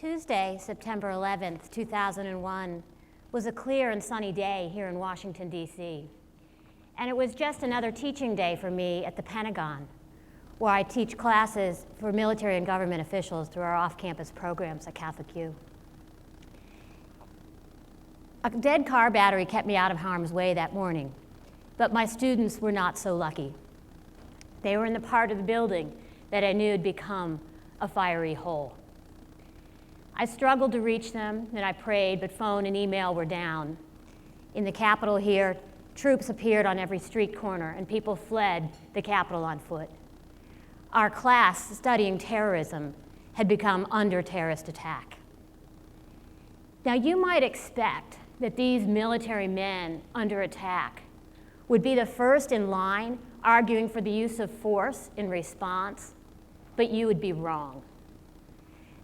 Tuesday, September 11th, 2001, was a clear and sunny day here in Washington, D.C. And it was just another teaching day for me at the Pentagon, where I teach classes for military and government officials through our off-campus programs at Catholic U. A dead car battery kept me out of harm's way that morning, but my students were not so lucky. They were in the part of the building that I knew had become a fiery hole. I struggled to reach them, and I prayed, but phone and email were down. In the Capitol here, troops appeared on every street corner, and people fled the Capitol on foot. Our class, studying terrorism, had become under terrorist attack. Now, you might expect that these military men under attack would be the first in line arguing for the use of force in response, but you would be wrong.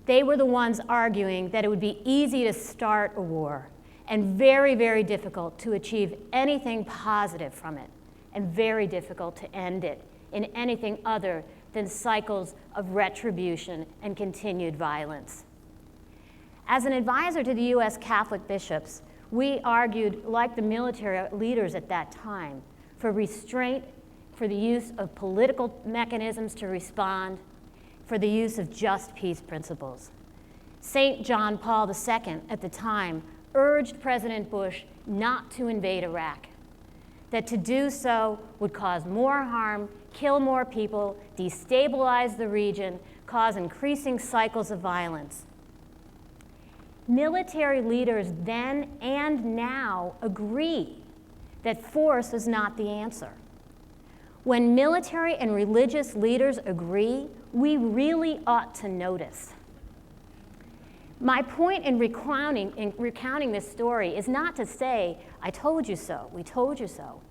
They were the ones arguing that it would be easy to start a war and very, very difficult to achieve anything positive from it, and very difficult to end it in anything other than cycles of retribution and continued violence. As an advisor to the U.S. Catholic bishops, we argued, like the military leaders at that time, for restraint, for the use of political mechanisms to respond, for the use of just peace principles. St. John Paul II at the time urged President Bush not to invade Iraq, that to do so would cause more harm, kill more people, destabilize the region, cause increasing cycles of violence. Military leaders then and now agree that force is not the answer. When military and religious leaders agree, we really ought to notice. My point in recounting this story is not to say, I told you so, we told you so.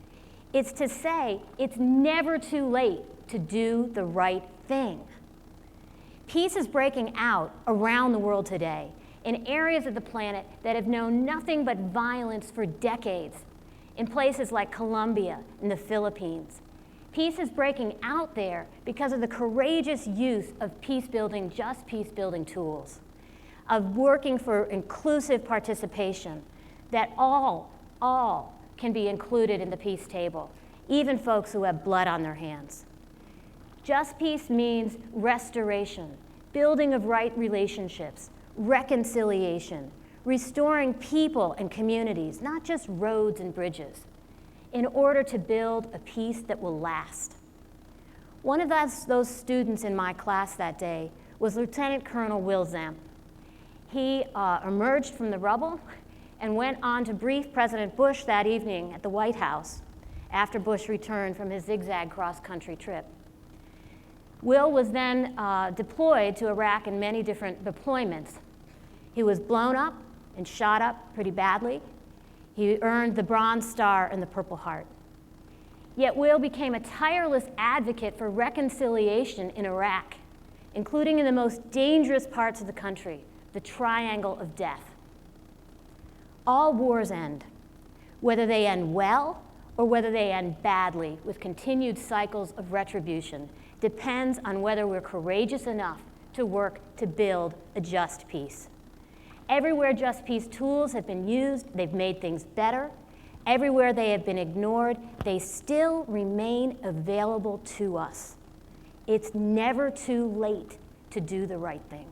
It's to say it's never too late to do the right thing. Peace is breaking out around the world today in areas of the planet that have known nothing but violence for decades, in places like Colombia and the Philippines. Peace is breaking out there because of the courageous use of peace-building, just peace-building tools, of working for inclusive participation, that all can be included in the peace table, even folks who have blood on their hands. Just peace means restoration, building of right relationships, reconciliation, restoring people and communities, not just roads and bridges, in order to build a peace that will last. One of those students in my class that day was Lieutenant Colonel Will Zemp. He emerged from the rubble and went on to brief President Bush that evening at the White House after Bush returned from his zigzag cross-country trip. Will was then deployed to Iraq in many different deployments. He was blown up and shot up pretty badly. He earned the Bronze Star and the Purple Heart. Yet Will became a tireless advocate for reconciliation in Iraq, including in the most dangerous parts of the country, the Triangle of Death. All wars end, whether they end well or whether they end badly with continued cycles of retribution, depends on whether we're courageous enough to work to build a just peace. Everywhere just peace tools have been used, they've made things better. Everywhere they have been ignored, they still remain available to us. It's never too late to do the right thing.